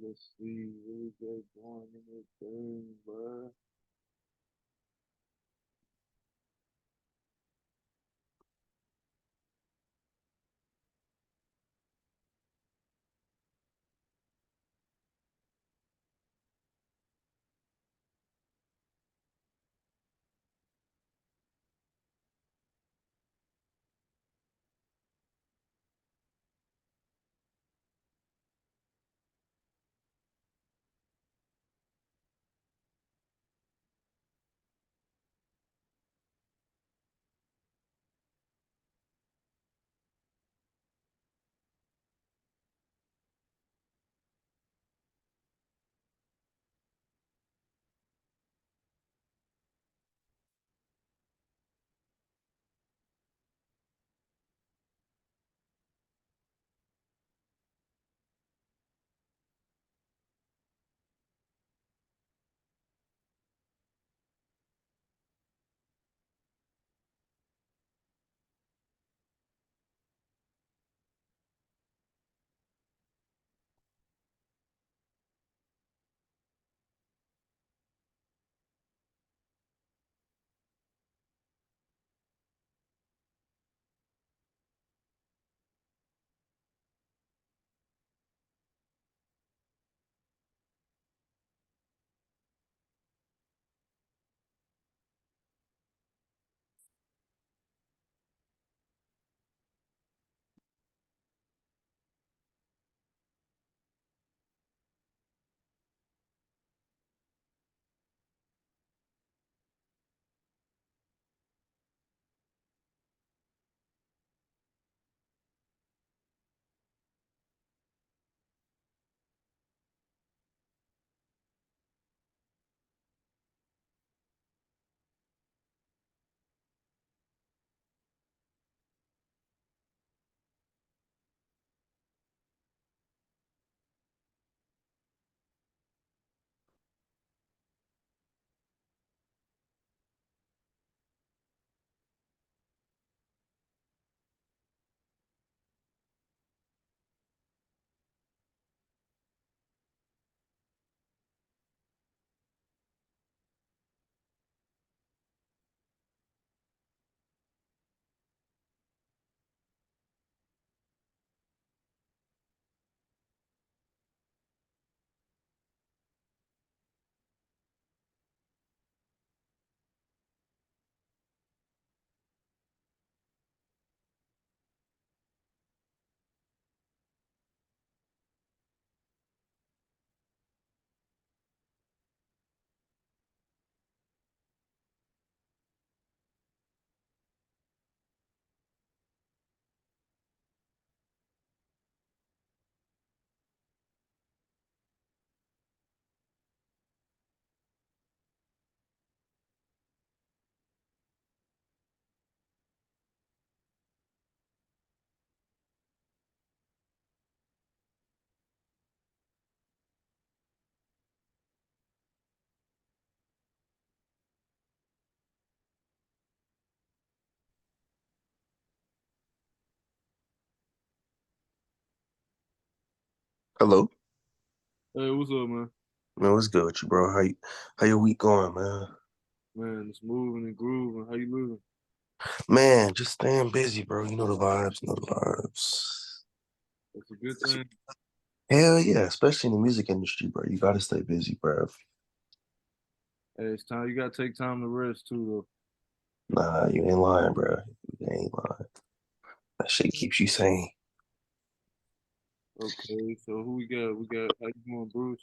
Let's see what we got going in this thing, bro. Hello, Hey, what's up, man? man. What's good with you, bro? How your week going, man? Man, it's moving and grooving. How you living? Man, just staying busy, bro. You know the vibes, know the vibes. That's a good thing. Hell yeah, especially in the music industry, bro. You gotta stay busy, bro. Hey, it's time. You gotta take time to rest too, Nah, you ain't lying, bro. You ain't lying. That shit keeps you sane. though. Okay, so who we got? We got how you doing, Bruce?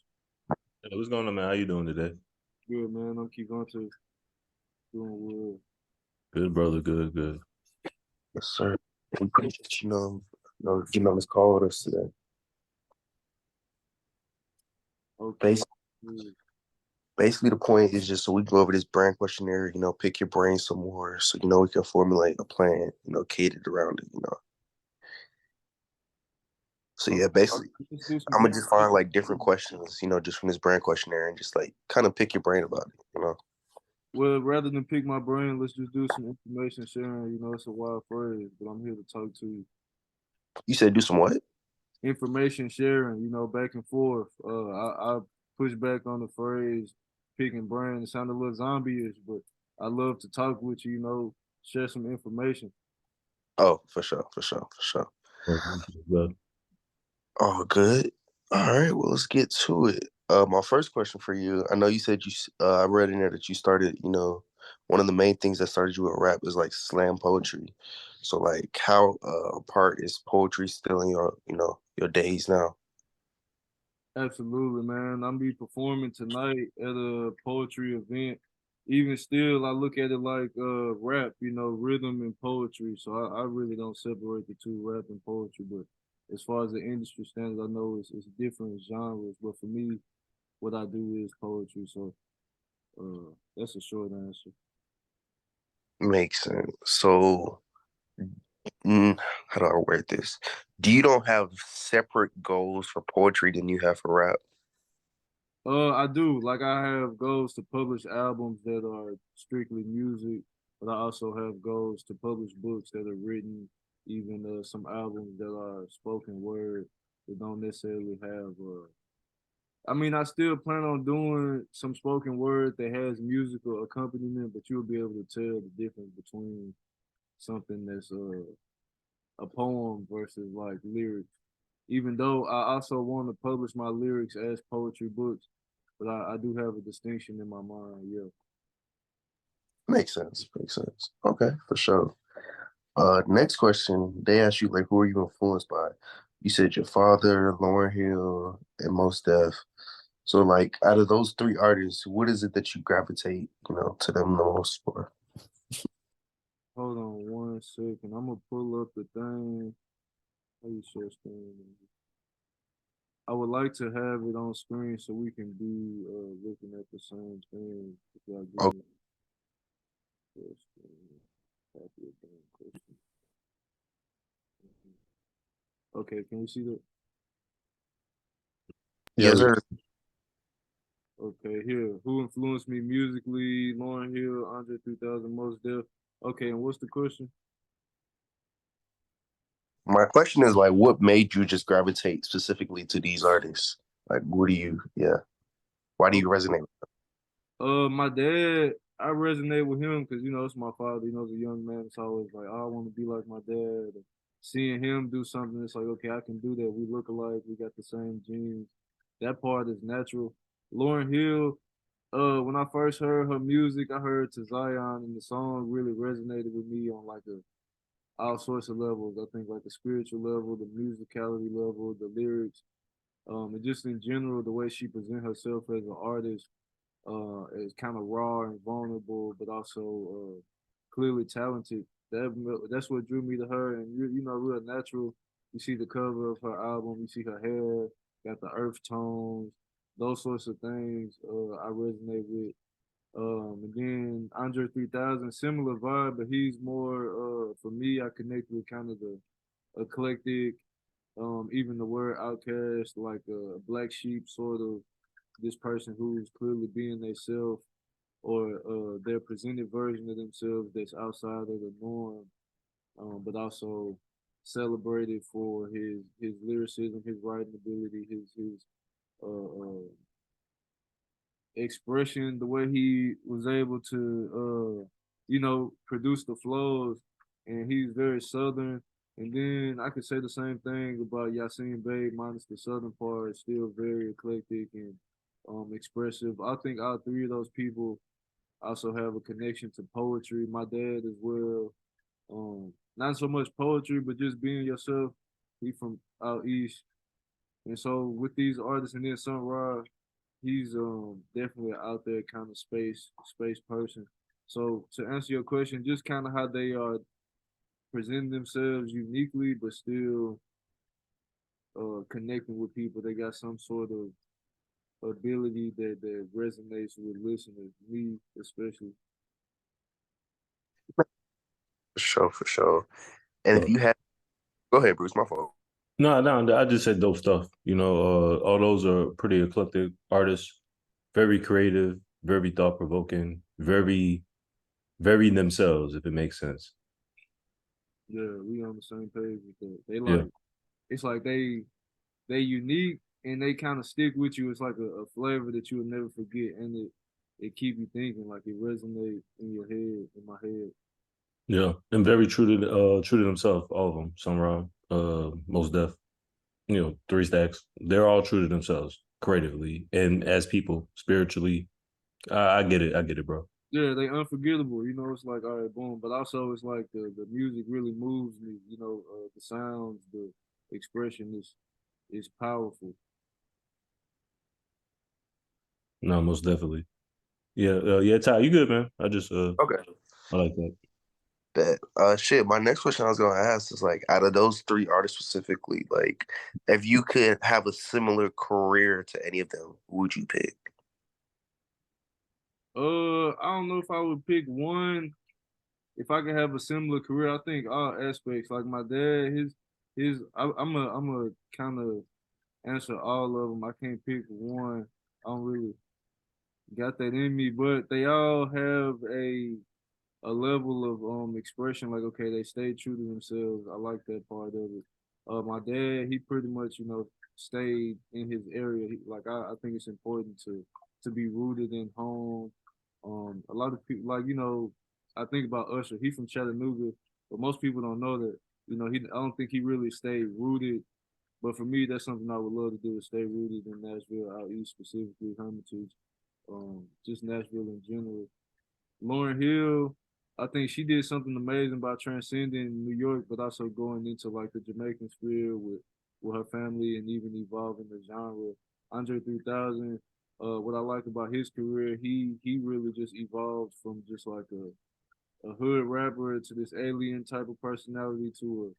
Hey, what's going on, man? How you doing today? Good, man. I'm keep on to doing well. Good, brother. Good, good. Yes, sir. We appreciate getting on this call with us today. Okay. Basically, Good. basically, the point is just so we go over this brand questionnaire. Pick your brain some more, so we can formulate a plan. Catered around it. So yeah, basically, Let's do some I'm gonna different. just find like different questions, just from this brand questionnaire, and just like kind of pick your brain about it. Well, rather than pick my brain, let's just do some information sharing. It's a wild phrase, but I'm here to talk to you. You said do some what? Information sharing, back and forth. I push back on the phrase picking brain. It sounded a little zombie-ish, but I love to talk with you, share some information. Oh, for sure, for sure, for sure. Good. Oh, good. All right, well, let's get to it. My first question for you. I know you said I read in there that you started. One of the main things that started you with rap is like slam poetry. So, like, how part is poetry still in your days now? Absolutely, man. I'm be performing tonight at a poetry event. Even still, I look at it like rap, rhythm and poetry. So I really don't separate the two, rap and poetry. But as far as the industry standards, I know it's different genres. But for me, what I do is poetry. So that's a short answer. Makes sense. So, how do I word this? Do you don't have separate goals for poetry than you have for rap? I do. Like I have goals to publish albums that are strictly music, but I also have goals to publish books that are written, even some albums that are spoken word that don't necessarily have. I mean, I still plan on doing some spoken word that has musical accompaniment, but you'll be able to tell the difference between something that's a poem versus like lyrics. Even though I also want to publish my lyrics as poetry books, but I do have a distinction in my mind. Yeah. Makes sense. Makes sense. Okay, for sure. Next question. They asked you like, who are you influenced by? You said your father, Lauren Hill, and Most Def. So like, out of those three artists, what is it that you gravitate, to them the most for? Hold on 1 second. I'm gonna pull up the thing. How you share screen? I would like to have it on screen so we can be looking at the same thing. If y'all give Oh, me share screen. Copy of damn question. Okay, can you see that? yes, Yeah, sir. Okay, here. Who influenced me musically? Lauren Hill, Andre 3000, Most Def. Okay, and what's the question? My question is like, what made you just gravitate specifically to these artists? Like, what do you, yeah, why do you resonate? My dad, I resonate with him because it's my father. As a young man, it's always like, oh, I want to be like my dad. Seeing him do something, it's like, okay, I can do that. We look alike. We got the same genes. That part is natural. Lauren Hill, when I first heard her music, I heard To Zion, and the song really resonated with me on like all sorts of levels. I think like the spiritual level, the musicality level, the lyrics, and just in general, the way she present herself as an artist is kind of raw and vulnerable, but also clearly talented. That's what drew me to her, and real natural. You see the cover of her album, you see her hair, got the earth tones, those sorts of things. I resonate with. And then Andre 3000, similar vibe, but he's more. For me, I connect with kind of the eclectic. Even the word outcast, like a black sheep, sort of this person who's clearly being themselves or their presented version of themselves that's outside of the norm, but also celebrated for his lyricism, his writing ability, his expression, the way he was able to produce the flows, and he's very southern. And then I could say the same thing about Yasin Bey, minus the southern part, still very eclectic and expressive. I think all three of those people also have a connection to poetry. My dad as well. Not so much poetry, but just being yourself. He from out east, and so with these artists, and then Sun Ra, he's definitely out there kind of space person. So to answer your question, just kind of how they are presenting themselves uniquely, but still connecting with people. They got some sort of ability that resonates with listeners, me especially. For sure, for sure. And if bro. you had, go ahead, Bruce, my fault. No, I just said dope stuff. All those are pretty eclectic artists, very creative, very thought provoking, very themselves, if it makes sense. Yeah, we on the same page with that. They Yeah. like it's like they unique and they kind of stick with you. It's like a flavor that you will never forget, and it keep you thinking. Like it resonate in your head, in my head. Yeah. And very true to themselves, all of them. Sunrise, Most Def, Three Stacks. They're all true to themselves creatively and as people, spiritually. I get it. I get it, bro. Yeah, they unforgettable. It's like all right, boom. But also, it's like the music really moves me. The sounds, the expression is powerful. No, most definitely. Yeah, yeah, Ty, you good, man. Okay. I like that. Bet. Shit. My next question I was gonna ask is like, out of those three artists specifically, like, if you could have a similar career to any of them, who would you pick? I don't know if I would pick one. If I could have a similar career, I think all aspects. Like my dad, I'm a kind of answer all of them. I can't pick one. I don't really got that in me, but they all have a level of expression. Like okay, they stay true to themselves. I like that part of it. My dad, he pretty much stayed in his area. I think it's important to be rooted in home. A lot of people I think about Usher. He from Chattanooga, but most people don't know that. I don't think he really stayed rooted. But for me, that's something I would love to do is stay rooted in Nashville, out east specifically, Hermitage, just Nashville in general. Lauren Hill, I think she did something amazing by transcending New York, but also going into like the Jamaican sphere with her family and even evolving the genre. Andre 3000, what I like about his career, he really just evolved from just like a hood rapper to this alien type of personality to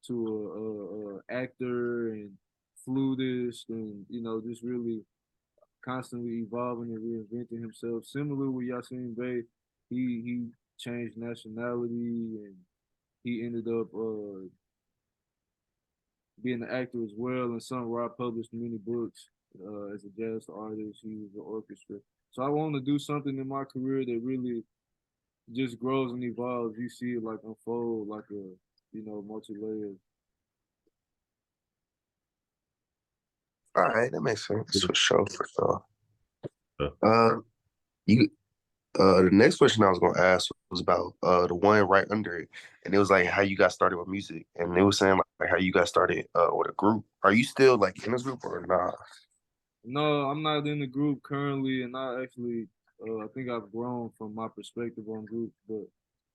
a actor and flutist and just really constantly evolving and reinventing himself. Similar with Yasin Bey, he changed nationality and he ended up being an actor as well. And Sun Ra published many books as a jazz artist. He was an orchestra. So I want to do something in my career that really just grows and evolves. You see it like unfold like a multi-layered. All right, that makes sense for sure, for sure. Yeah. Uh, you the next question I was gonna ask was about the one right under it, and it was like how you got started with music, and it was saying like how you got started with a group. Are you still like in a group or not? No, I'm not in the group currently, and I think I've grown from my perspective on groups, but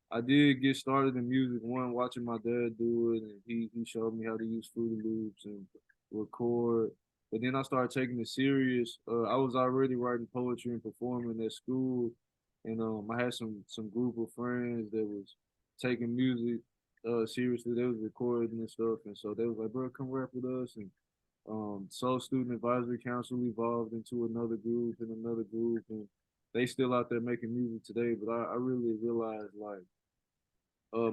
I did get started in music one watching my dad do it, and he showed me how to use Fruity Loops and record. But then I started taking it serious. I was already writing poetry and performing at school, and I had some group of friends that was taking music seriously. They was recording and stuff, and so they was like, "Bro, come rap with us." And Soul Student Advisory Council evolved into another group and another group, and they still out there making music today. But I really realized like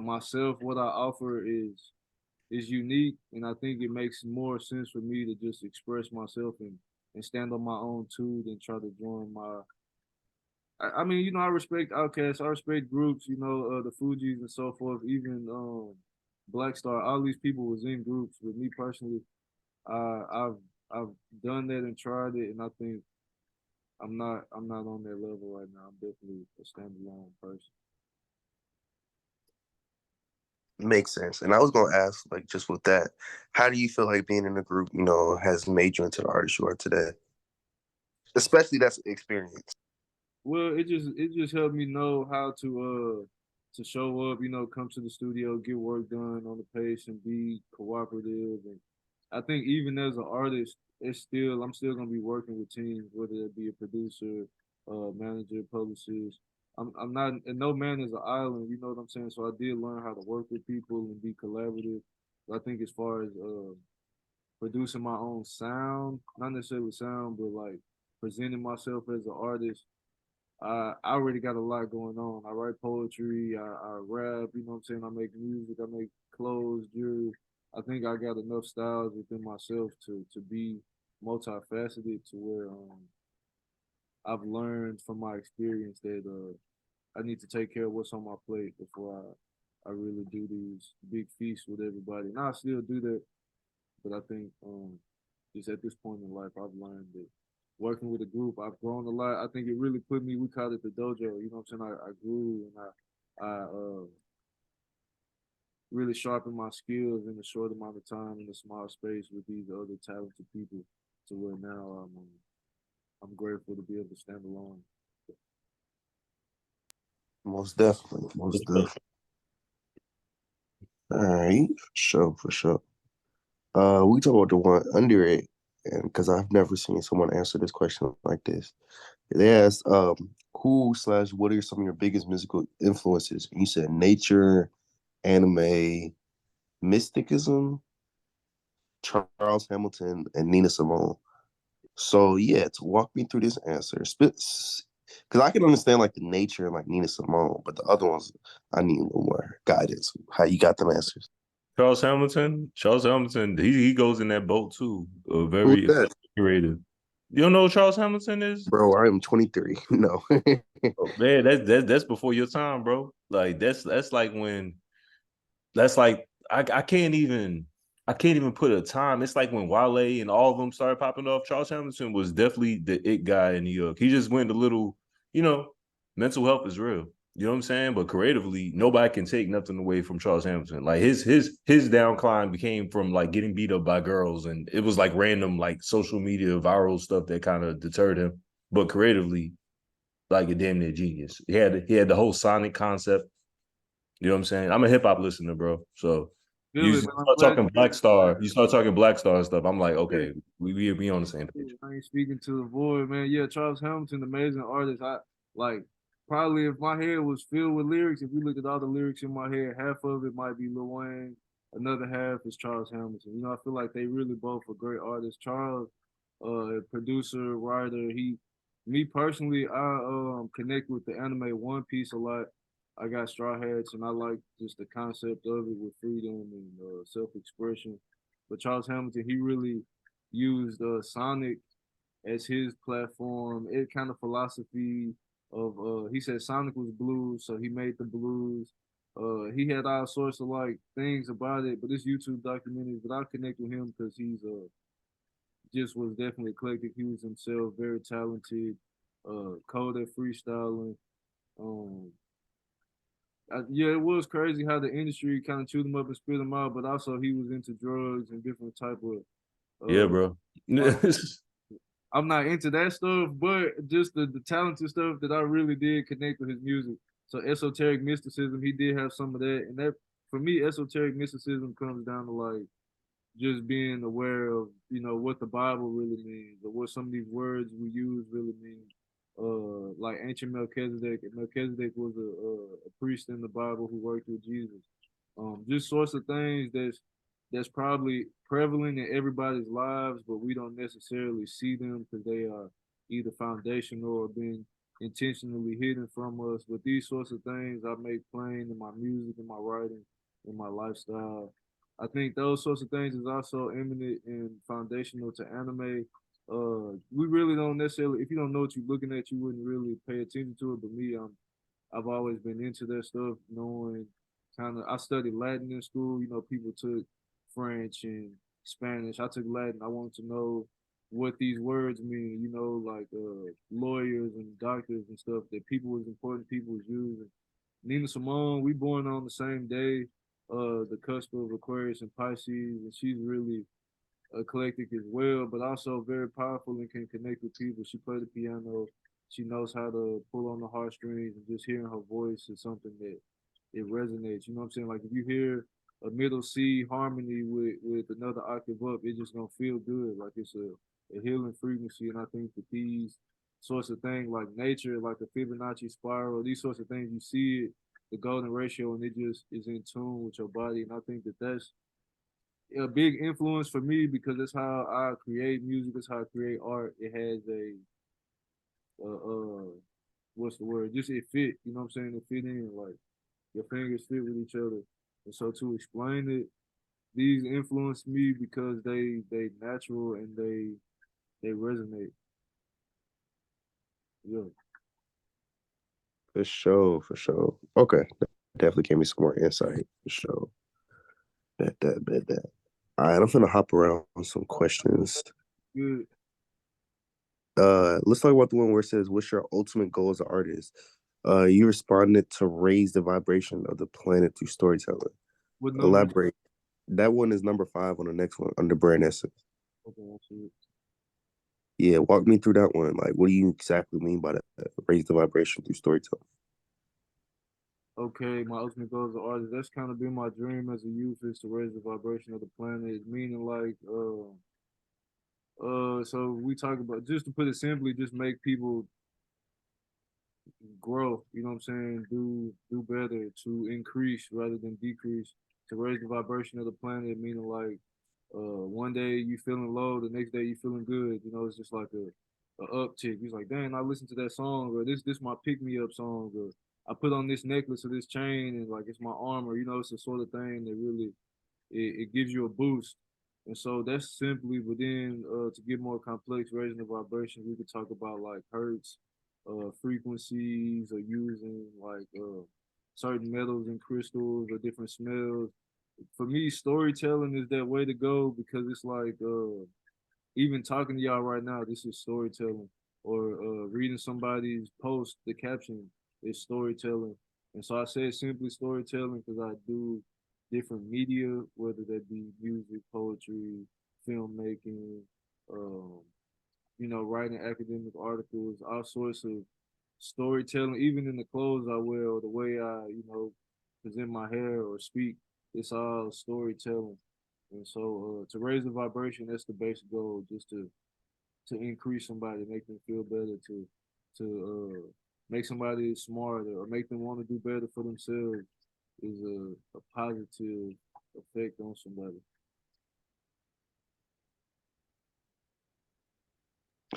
myself, what I offer is unique, and I think it makes more sense for me to just express myself and stand on my own too than try to join my. I mean, I respect Outkast, I respect groups, the Fugees and so forth, even Black Star. All these people was in groups. With me personally, I've done that and tried it, and I think I'm not on that level right now. I'm definitely a standalone person. Makes sense. And I was gonna ask like just with that, how do you feel like being in a group, has made you into the artist you are today? Especially that's experience. Well, it just helped me know how to show up, come to the studio, get work done on the pace and be cooperative. And I think even as an artist, I'm still gonna be working with teams, whether it be a producer, manager, publicist. I'm not, and no man is an island, you know what I'm saying? So I did learn how to work with people and be collaborative. I think as far as producing my own sound, not necessarily sound, but like presenting myself as an artist, I already got a lot going on. I write poetry, I rap, you know what I'm saying? I make music, I make clothes, jewelry. I think I got enough styles within myself to be multifaceted to where I've learned from my experience that I need to take care of what's on my plate before I really do these big feasts with everybody. And I still do that, but I think just at this point in life, I've learned that working with a group, I've grown a lot. I think it really put me. We call it the dojo. You know what I'm saying? I grew and I really sharpened my skills in a short amount of time in a small space with these other talented people. To where now I'm grateful to be able to stand alone. Most definitely. Most definitely. All right. For sure. We talk about the one under it, and because I've never seen someone answer this question like this. They asked, who/what are some of your biggest musical influences? And you said nature, anime, mysticism, Charles Hamilton, and Nina Simone. So yeah, to walk me through this answer, because I can understand like the nature and like Nina Simone, but the other ones I need a little more guidance. How you got them answers? Charles Hamilton. Charles Hamilton. He goes in that boat too. Who's Very that? creative. You don't know who Charles Hamilton is? Bro, I am 23. No. Oh, man, that's before your time, bro. Like that's like when that's like I can't even put a time. It's like when Wale and all of them started popping off. Charles Hamilton was definitely the it guy in New York. He just went a little, mental health is real. You know what I'm saying? But creatively, nobody can take nothing away from Charles Hamilton. Like his down climb became from like getting beat up by girls, and it was like random like social media viral stuff that kind of deterred him. But creatively, like a damn near genius. He had the whole Sonic concept. You know what I'm saying? I'm a hip hop listener, bro. So Feel it, man. I'm start glad talking Black Star. You start talking Black Star and stuff. I'm like, okay, we on the same page. I ain't speaking to the void, man. Yeah, Charles Hamilton, amazing artist. I like probably if my head was filled with lyrics, if you look at all the lyrics in my head, half of it might be Lil Wayne, another half is Charles Hamilton. You know, I feel like they really both are great artists. Charles, producer, writer, me personally, I connect with the anime One Piece a lot. I got Straw Hats, and I like just the concept of it with freedom and self-expression. But Charles Hamilton, he really used Sonic as his platform. It kind of philosophy of he said Sonic was blues, so he made the blues. He had all sorts of like things about it, but this YouTube documentary, but I connect with him because he's just was definitely eclectic. He was himself very talented, cold at freestyling. Um, yeah, it was crazy how the industry kind of chewed him up and spit him out, but also he was into drugs and different type Yeah, of bro. I'm not into that stuff, but just the talented stuff that I really did connect with his music. So esoteric mysticism, he did have some of that, and that for me, esoteric mysticism comes down to like just being aware of what the Bible really means or what some of these words we use really mean. Like ancient Melchizedek. Melchizedek was a priest in the Bible who worked with Jesus. Just sorts of things that's probably prevalent in everybody's lives, but we don't necessarily see them because they are either foundational or being intentionally hidden from us. But these sorts of things I make plain in my music, in my writing, in my lifestyle. I think those sorts of things is also eminent and foundational to anime. We really don't necessarily, if you don't know what you're looking at, you wouldn't really pay attention to it. But me, I've always been into that stuff, knowing kind of. I studied Latin in school. You know, people took French and Spanish. I took Latin. I wanted to know what these words mean. You know, like lawyers and doctors and stuff that people was important people was using. Nina Simone, we born on the same day, the cusp of Aquarius and Pisces, and she's really eclectic as well, but also very powerful and can connect with people. She played the piano. She knows how to pull on the heartstrings, and just hearing her voice is something that it resonates. You know what I'm saying? Like if you hear a middle C harmony with another octave up, it just gonna feel good. Like it's a healing frequency, and I think that these sorts of things, like nature, like the Fibonacci spiral, these sorts of things, you see it, the golden ratio, and it just is in tune with your body. And I think that that's a big influence for me because it's how I create music. It's how I create art. It has what's the word? Just it fit. You know what I'm saying? It fit in like your fingers fit with each other. And so to explain it, these influence me because they natural and they resonate. Yeah. For sure, for sure. Okay, that definitely gave me some more insight. For sure. Bet that. All right, I'm gonna hop around on some questions. Good. Let's talk about the one where it says, "What's your ultimate goal as an artist?" You responded to raise the vibration of the planet through storytelling. What number? Elaborate. That one is number 5 on the next one under brand essence. Okay, I see it. Yeah, walk me through that one. Like, what do you exactly mean by that? Raise the vibration through storytelling. Okay, my ultimate goal as an artist. That's kind of been my dream as a youth is to raise the vibration of the planet. Meaning like so we talk about just to put it simply, just make people grow, you know what I'm saying? Do better, to increase rather than decrease, to raise the vibration of the planet, meaning like one day you feeling low, the next day you feeling good. You know, it's just like a uptick. He's like, dang, I listened to that song, or this my pick me up song, or I put on this necklace or this chain and like it's my armor. You know, it's the sort of thing that really it gives you a boost. And so that's simply, but then to get more complex, raising the vibration, we could talk about like hertz, frequencies, or using like certain metals and crystals or different smells. For me, storytelling is that way to go because it's like even talking to y'all right now, this is storytelling. Or reading somebody's post, the caption is storytelling. And so I say simply storytelling because I do different media, whether that be music, poetry, filmmaking, um, writing academic articles, all sorts of storytelling, even in the clothes I wear or the way I, present my hair or speak, it's all storytelling. And so to raise the vibration, that's the basic goal, just to increase somebody, make them feel better, to make somebody smarter or make them want to do better for themselves is a positive effect on somebody.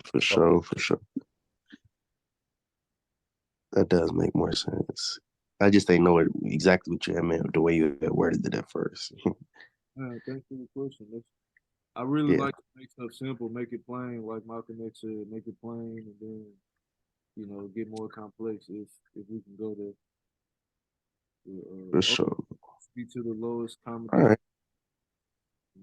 For sure, for sure. That does make more sense. I just didn't know exactly what you meant the way you had worded it at first. Thanks for the question. I really Yeah, like to make stuff simple, make it plain, like Malcolm X said, make it plain, and then get more complex if we can go there. for Oh, sure. speak to the lowest common All right.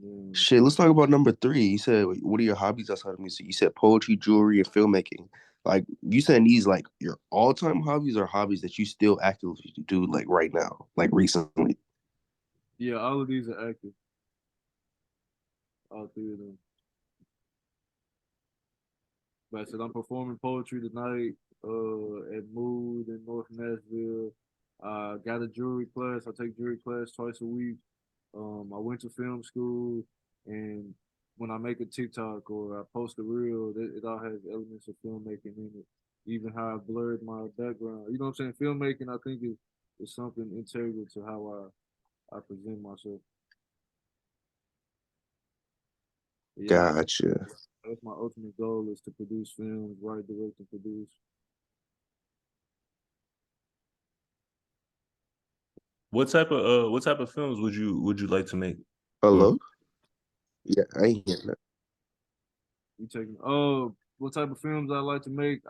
then Shit, let's talk about number 3. You said, what are your hobbies outside of music? You said poetry, jewelry, and filmmaking. Like, you said these like your all-time hobbies or hobbies that you still actively do like right now, like recently? yeah, all of these are active, all three of them. But I said I'm performing poetry tonight at Mood in North Nashville. I got a jewelry class. I take jewelry class twice a week. I went to film school, and when I make a TikTok or I post a reel, it all has elements of filmmaking in it. Even how I blurred my background. You know what I'm saying? Filmmaking, I think, is something integral to how I present myself. But yeah, Gotcha. that's my ultimate goal is to produce films, write, direct, and produce. What type of films would you like to make? Or Hello? Yeah, I ain't hearing that. You taking what type of films I like to make?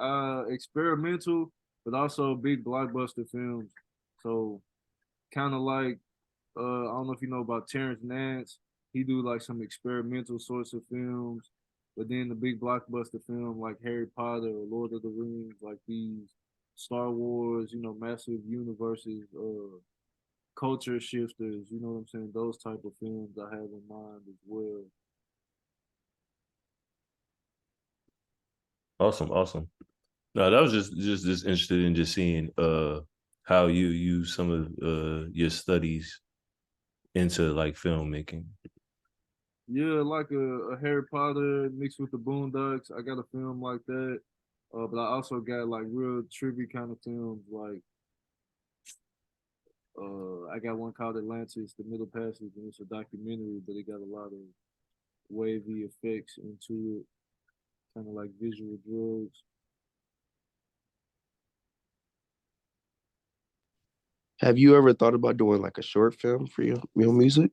Experimental, but also big blockbuster films. So kind of like I don't know if you know about Terrence Nance. He do like some experimental sorts of films, but then the big blockbuster film like Harry Potter or Lord of the Rings, like these Star Wars, massive universes, culture shifters. You know what I'm saying? Those type of films I have in mind as well. awesome, awesome. No, that was just interested in just seeing how you use some of your studies into like filmmaking. Yeah, like a Harry Potter mixed with the Boondocks. I got a film like that. But I also got like real trivia kind of films. Like I got one called Atlantis, The Middle Passage, and it's a documentary, but it got a lot of wavy effects into it, kind of like visual drugs. Have you ever thought about doing like a short film for your music?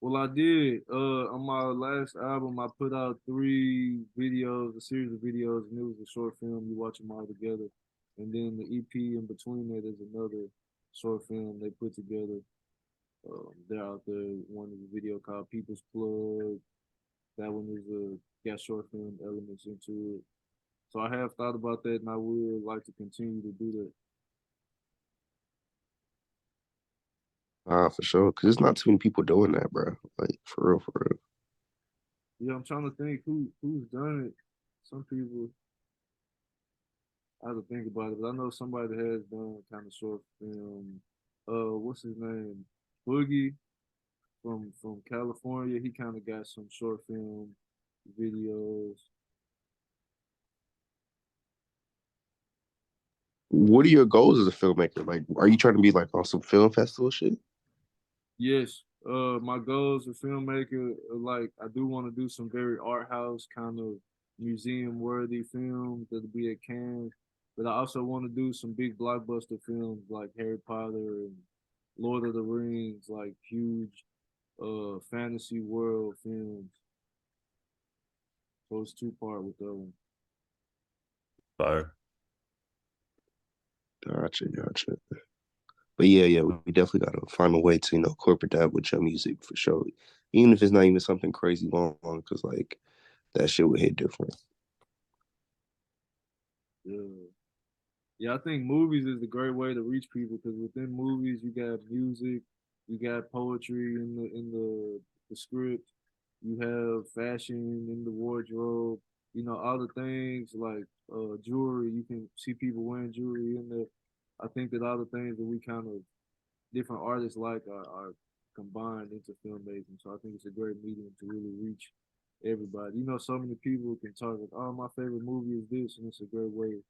Well, I did. On my last album, I put out 3 videos, a series of videos, and it was a short film. You watch them all together, and then the EP in between that is another short film they put together. They're out there. One is a video called "People's Plug." That one is got short film elements into it. So I have thought about that, and I would like to continue to do that. For sure. Because there's not too many people doing that, bro. Like, for real, for real. Yeah, I'm trying to think who's done it. Some people I have to think about it, but I know somebody that has done kind of short film. What's his name? Boogie from California. He kind of got some short film videos. What are your goals as a filmmaker? Like, are you trying to be like on some film festival shit? Yes, my goals as a filmmaker, like I do want to do some very art house kind of museum worthy films that'll be at Cannes, but I also want to do some big blockbuster films like Harry Potter and Lord of the Rings, like huge fantasy world films. So it's 2 part with that one. Fire. Gotcha. But yeah, we definitely gotta find a way to, corporate that with your music for sure. Even if it's not even something crazy long, because like that shit would hit different. Yeah. Yeah, I think movies is a great way to reach people because within movies you got music, you got poetry in the script, you have fashion in the wardrobe, all the things like jewelry. You can see people wearing jewelry in there. I think that all the things that we kind of different artists like are combined into filmmaking. So I think it's a great medium to really reach everybody. So many people can talk like, oh, my favorite movie is this, and it's a great way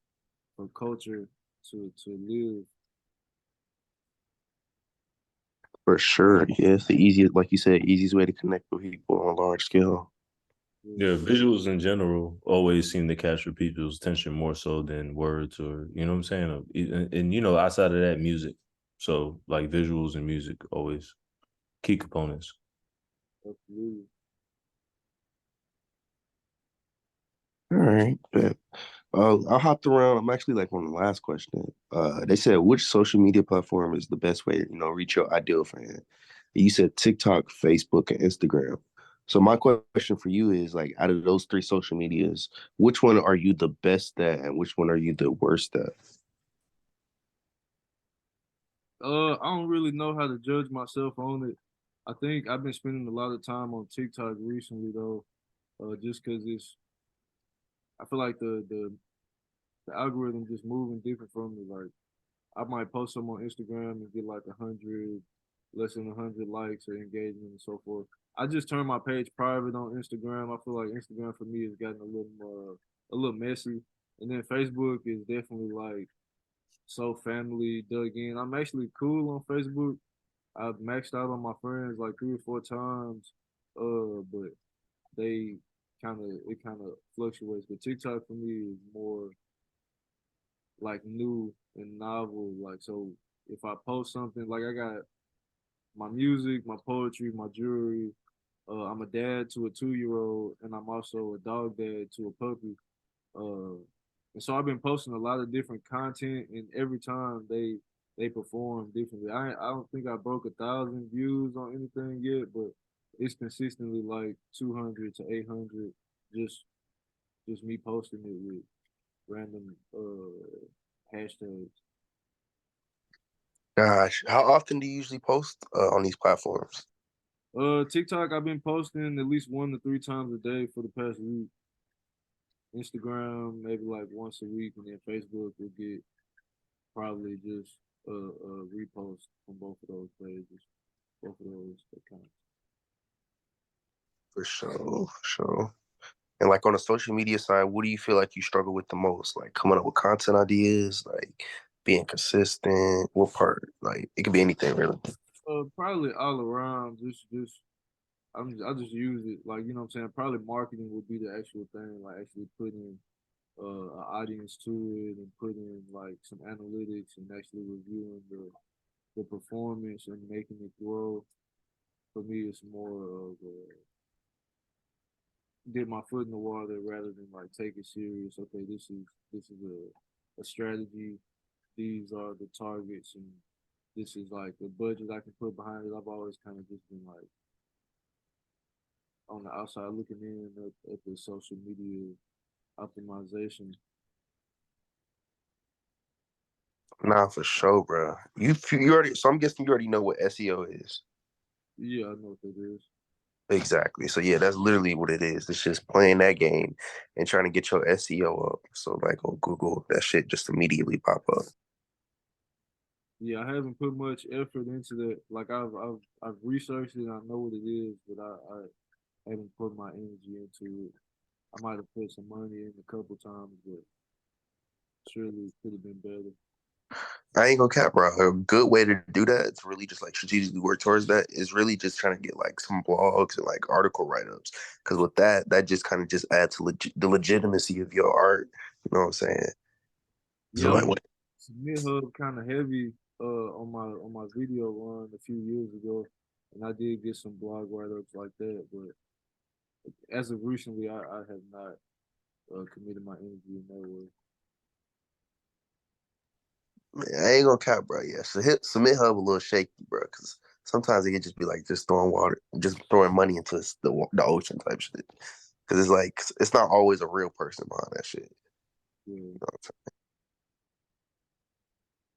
for culture to live. For sure. Yeah, it's the easiest, like you said, easiest way to connect with people on a large scale. Yeah, visuals in general always seem to capture people's attention more so than words or you know what I'm saying. And outside of that, music. So like visuals and music always key components. Absolutely. All right. Bet. I hopped around. I'm actually like on the last question. They said which social media platform is the best way to, reach your ideal fan? You said TikTok, Facebook, and Instagram. So my question for you is like out of those 3 social medias, which one are you the best at and which one are you the worst at? I don't really know how to judge myself on it. I think I've been spending a lot of time on TikTok recently though, just because I feel like the algorithm just moving different from me. Like I might post some on Instagram and get like 100, less than 100 likes or engagement and so forth. I just turned my page private on Instagram. I feel like Instagram for me has gotten a little messy, and then Facebook is definitely like so family dug in. I'm actually cool on Facebook. I've maxed out on my friends like 3 or 4 times, but they kind of fluctuates. But TikTok for me is more like new and novel. Like so, if I post something, like I got my music, my poetry, my jewelry. I'm a dad to a 2-year-old, and I'm also a dog dad to a puppy. Uh, and so I've been posting a lot of different content, and every time they perform differently. I don't think I broke 1,000 views on anything yet, but it's consistently like 200 to 800. Just just me posting it with random hashtags. Gosh, how often do you usually post on these platforms? TikTok I've been posting at least 1 to 3 times a day for the past week. Instagram maybe like once a week, and then Facebook will get probably just a repost on both of those pages, both of those accounts. For sure, for sure. And like on the social media side, what do you feel like you struggle with the most? Like coming up with content ideas, like being consistent. What part? Like it could be anything really. Probably all around. I just use it like what I'm saying. Probably marketing would be the actual thing, like actually putting an audience to it and putting like some analytics and actually reviewing the performance and making it grow. for me, it's more of dip my foot in the water rather than like take it serious. Okay, this is a strategy. These are the targets, and this is like the budget I can put behind it. I've always kind of just been like on the outside looking in at the social media optimization. Nah, for sure, bro. You already. So I'm guessing you already know what SEO is. Yeah, I know what that is. Exactly. So yeah, that's literally what it is. It's just playing that game and trying to get your SEO up. So like on Google, that shit just immediately pop up. Yeah, I haven't put much effort into that. Like I've researched it, I know what it is, but I haven't put my energy into it. I might have put some money in a couple times, but surely it could have been better. I ain't gonna cap, bro. A good way to do that, it's really just like strategically work towards that, is really just trying to get like some blogs and like article write-ups. Because with that, that just kind of just adds to the legitimacy of your art. You know what I'm saying? So Yeah, I like, was Submit Hub kind of heavy on my video run a few years ago, and I did get some blog write ups like that. But as of recently, I have not committed my energy in that way. man, I ain't gonna cap, bro. Yeah, so hit submit hub a little shaky, bro, because sometimes it can just be like just throwing water, just throwing money into the ocean type shit. Because it's like it's not always a real person behind that shit. Yeah. You know what I'm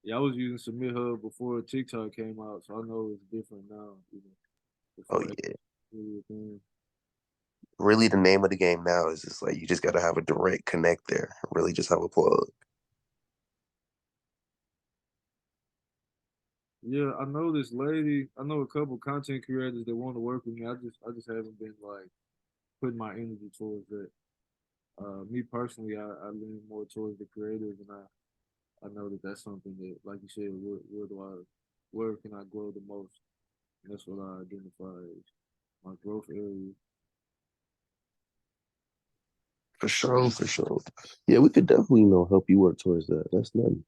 Yeah, I was using Submit Hub before TikTok came out, so I know it's different now. You know, saying? before Oh it yeah, was really a thing. really, the name of the game now is just like you just got to have a direct connect there. Really, just have a plug. Yeah, I know this lady. I know a couple content creators that want to work with me. I just haven't been like putting my energy towards that. Me personally, I lean more towards the creative, and I know that that's something that, like you said, where can I grow the most? And that's what I identify as my growth area. For sure, for sure. Yeah, we could definitely help you work towards that. That's nothing.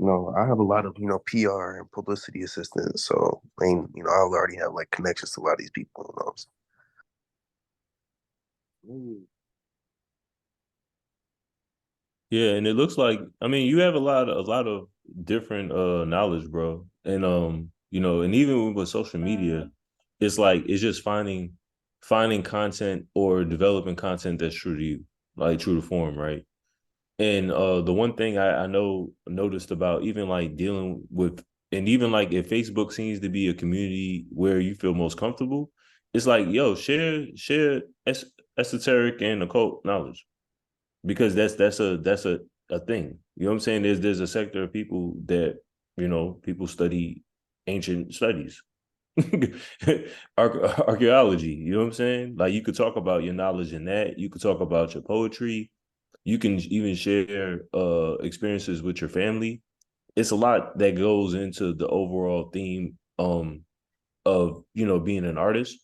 I have a lot of PR and publicity assistants, so I mean, I already have like connections to a lot of these people. Ooh, Yeah, and it looks like I mean you have a lot of different knowledge, bro. And and even with social media, it's like it's just finding content or developing content that's true to you, like true to form, right? And the one thing I know noticed about even like dealing with and even like if Facebook seems to be a community where you feel most comfortable, it's like, yo, share esoteric and occult knowledge because that's a thing. You know what I'm saying? There's a sector of people that people study ancient studies, archaeology. You know what I'm saying? Like you could talk about your knowledge in that. You could talk about your poetry. You can even share experiences with your family. It's a lot that goes into the overall theme of being an artist,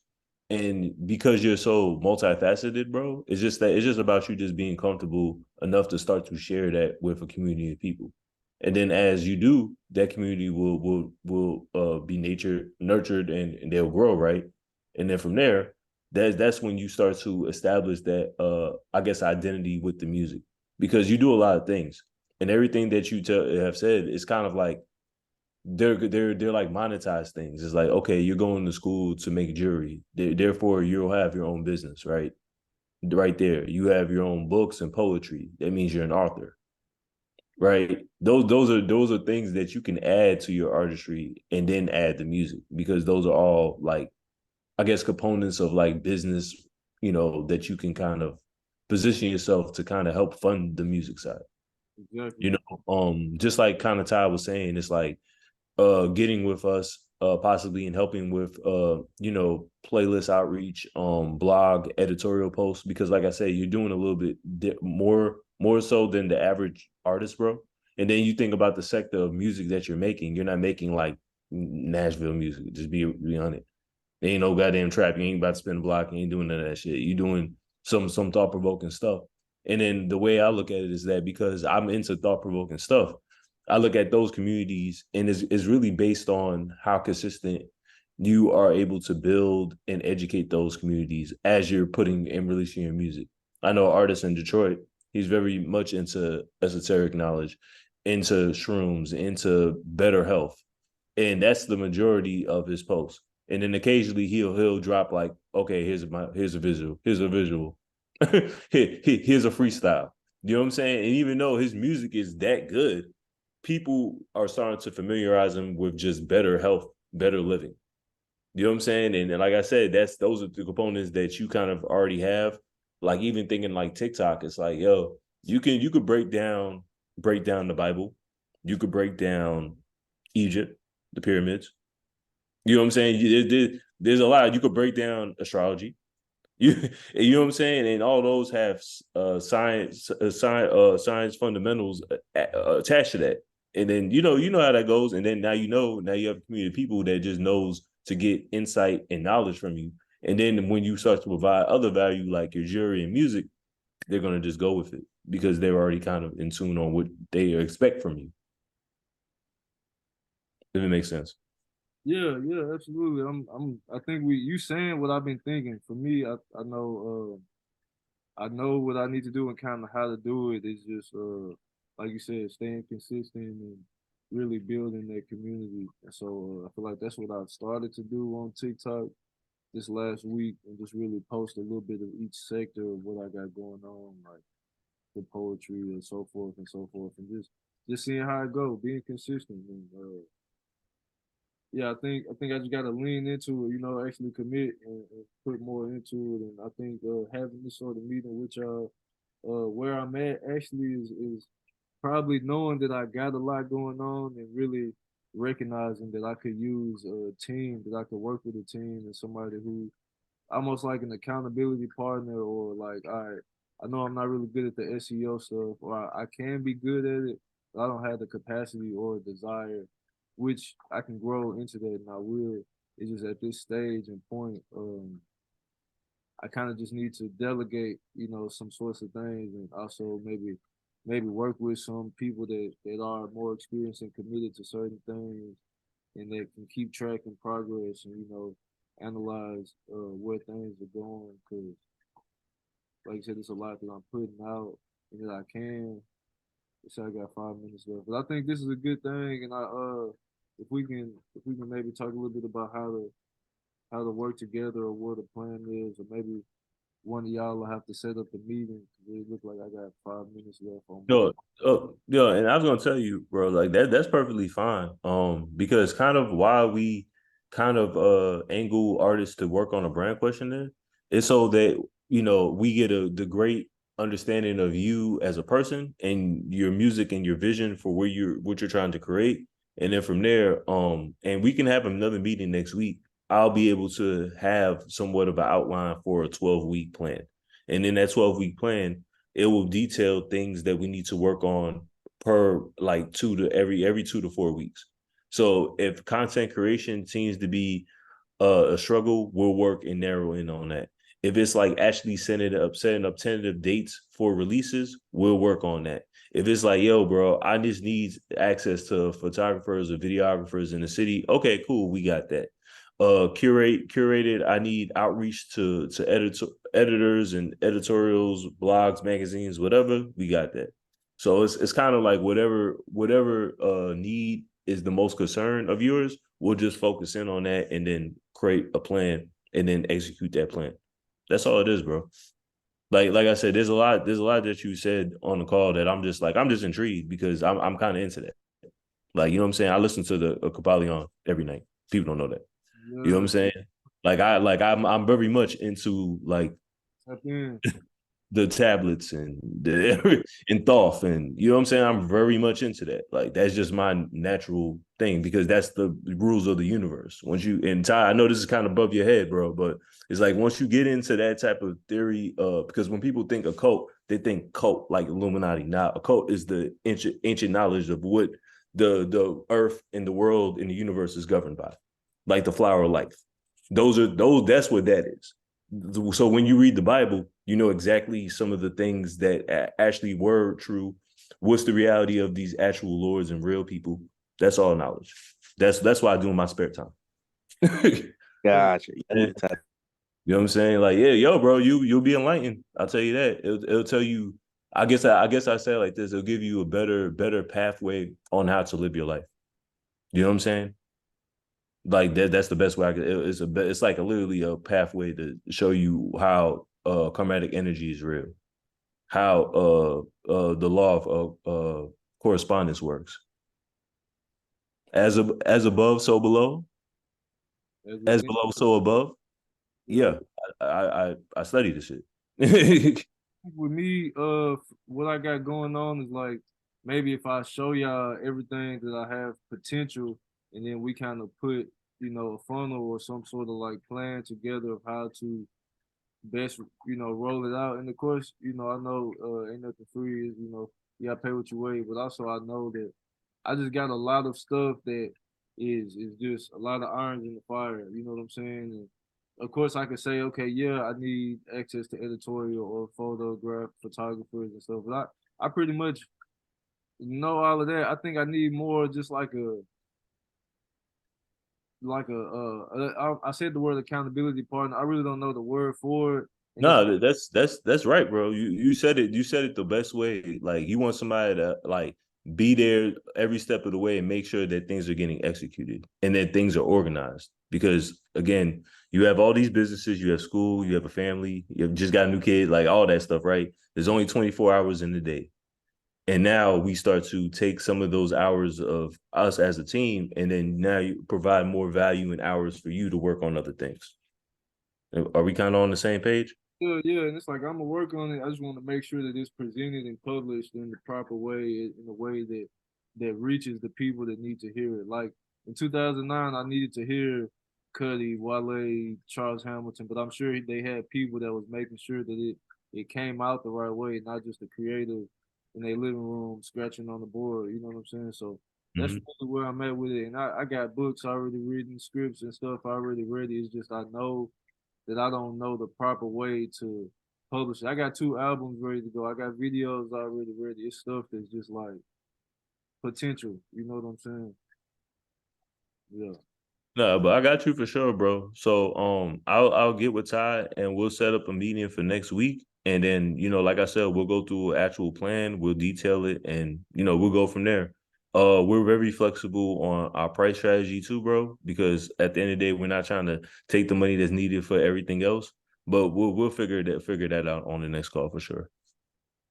and because you're so multifaceted, bro, it's just about you just being comfortable enough to start to share that with a community of people, and then as you do, that community will be nurtured, and they'll grow, right? And then from there, that's when you start to establish that I guess identity with the music, because you do a lot of things, and everything that you have said is kind of like they're like monetized things. It's like, okay, you're going to school to make jewelry, therefore you'll have your own business, right? Right there, you have your own books and poetry. That means you're an author, right? Those are things that you can add to your artistry, and then add the music, because those are all like, I guess, components of like business, that you can kind of position yourself to kind of help fund the music side. exactly. Just like kind of Ty was saying, it's like getting with us possibly and helping with playlist outreach, blog editorial posts, because like I said, you're doing a little bit more so than the average artist, bro. And then you think about the sector of music that you're making. You're not making like Nashville music, just be honest. There ain't no goddamn trap. You ain't about to spin a block. You ain't doing none of that shit. You doing some thought provoking stuff. And then the way I look at it is that because I'm into thought provoking stuff, I look at those communities, and it's really based on how consistent you are able to build and educate those communities as you're putting and releasing your music. I know an artist in Detroit, he's very much into esoteric knowledge, into shrooms, into better health. And that's the majority of his posts. And then occasionally he'll drop like, okay, here's a visual, here's a visual, here's a freestyle. You know what I'm saying? And even though his music is that good, people are starting to familiarize him with just better health, better living. You know what I'm saying? And like I said, those are the components that you kind of already have. Like even thinking like TikTok, it's like, yo, you could break down the Bible, you could break down Egypt, the pyramids. You know what I'm saying? There's a lot. You could break down astrology. You know what I'm saying? And all those have science fundamentals attached to that. And then you know how that goes. And then now you have a community of people that just knows to get insight and knowledge from you. And then when you start to provide other value like your jewelry and music, they're gonna just go with it because they're already kind of in tune on what they expect from you. If it makes sense. Yeah, yeah, absolutely. I think you saying what I've been thinking. For me, I know what I need to do and kind of how to do it. It's just like you said, staying consistent and really building that community. And so I feel like that's what I've started to do on TikTok this last week, and just really post a little bit of each sector of what I got going on, like the poetry and so forth, and just seeing how it go, being consistent. And yeah, I think I just gotta lean into it, actually commit and put more into it. And I think having this sort of meeting with y'all, where I'm at actually is probably knowing that I got a lot going on and really recognizing that I could use a team, that I could work with a team and somebody who almost like an accountability partner, or like, all right, I know I'm not really good at the SEO stuff, or I can be good at it, but I don't have the capacity or desire, which I can grow into that and I will. It's just at this stage and point, I kind of just need to delegate, some sorts of things, and also maybe work with some people that are more experienced and committed to certain things, and that can keep track and progress, and analyze where things are going. Because like I said, there's a lot that I'm putting out and that I can. So I got 5 minutes left, but I think this is a good thing, and if we can maybe talk a little bit about how to work together, or what the plan is, or maybe one of y'all will have to set up a meeting. It look like I got 5 minutes left on my. Yo, and I was gonna tell you, bro, like that's perfectly fine. Because kind of why we kind of angle artists to work on a brand questionnaire is so that we get the great understanding of you as a person and your music and your vision for what you're trying to create. And then from there, and we can have another meeting next week. I'll be able to have somewhat of an outline for a 12-week plan. And in that 12-week plan, it will detail things that we need to work on per like every 2 to 4 weeks. So if content creation seems to be a struggle, we'll work and narrow in on that. If it's like actually setting up tentative dates for releases, we'll work on that. If it's like, yo, bro, I just need access to photographers or videographers in the city, okay, cool, we got that. Curated, I need outreach to editors and editorials, blogs, magazines, whatever, we got that. So it's kind of like whatever need is the most concern of yours, we'll just focus in on that and then create a plan and then execute that plan. That's all it is, bro. Like I said, there's a lot that you said on the call that I'm just intrigued because I'm kind of into that. Like, you know what I'm saying? I listen to the Kapalion every night. People don't know that. You know what Yeah, I'm saying? I'm very much into like tap in. the tablets and the and Thoth, and you know what I'm saying? I'm very much into that. Like that's just my natural thing because that's the rules of the universe. Once you and Ty, I know this is kind of above your head, bro, but it's like once you get into that type of theory, because when people think occult, they think cult like Illuminati. Now, occult is the ancient knowledge of what the earth and the world and the universe is governed by, like the flower of life. That's what that is. So when you read the Bible, you know exactly some of the things that actually were true. What's the reality of these actual lords and real people? That's all knowledge. That's why I do in my spare time. Gotcha. And, you know what I'm saying? Like, yeah, yo, bro, you'll be enlightened. I'll tell you that. It'll tell you. I guess I say it like this. It'll give you a better pathway on how to live your life. You know what I'm saying? Like that's the best way I could. It's like literally a pathway to show you how karmatic energy is real, how the law of correspondence works. As above, so below. As below, so above. Yeah, I study this shit. With me, what I got going on is like maybe if I show y'all everything that I have potential, and then we kind of put, a funnel or some sort of like plan together of how to best, roll it out. And of course, I know ain't nothing free. Is you gotta pay what you weigh, but also I know that I just got a lot of stuff that is just a lot of irons in the fire. You know what I'm saying? And of course, I could say, okay, yeah, I need access to editorial or photograph photographers and stuff, but I pretty much know all of that. I think I need more, just I said the word accountability partner. I really don't know the word for it, and it's No, that's right, bro. You said it. You said it the best way. Like you want somebody to like be there every step of the way and make sure that things are getting executed and that things are organized. Because again, you have all these businesses, you have school, you have a family, you have just got a new kid, like all that stuff, right? There's only 24 hours in the day. And now we start to take some of those hours of us as a team, and then now you provide more value and hours for you to work on other things. Are we kind of on the same page? yeah, and it's like I'm gonna work on it. I just want to make sure that it's presented and published in the proper way, in a way that reaches the people that need to hear it. Like in 2009, I needed to hear Cuddy, Wale, Charles Hamilton, but I'm sure they had people that was making sure that it came out the right way, not just the creative in their living room scratching on the board. You know what I'm saying? So that's Mm-hmm. really where I'm at with it. And I got books already reading, scripts and stuff already ready. It's just I know that I don't know the proper way to publish it. I got 2 albums ready to go. I got videos already ready. It's stuff that's just like potential. You know what I'm saying? Yeah. No, but I got you for sure, bro. So I'll get with Ty and we'll set up a meeting for next week. And then, like I said, we'll go through an actual plan, we'll detail it, and we'll go from there. We're very flexible on our price strategy too, bro, because at the end of the day, we're not trying to take the money that's needed for everything else. But we'll figure that out on the next call for sure.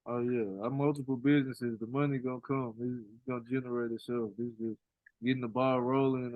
Oh yeah. I multiple businesses. The money gonna come. It's gonna generate itself. This just getting the ball rolling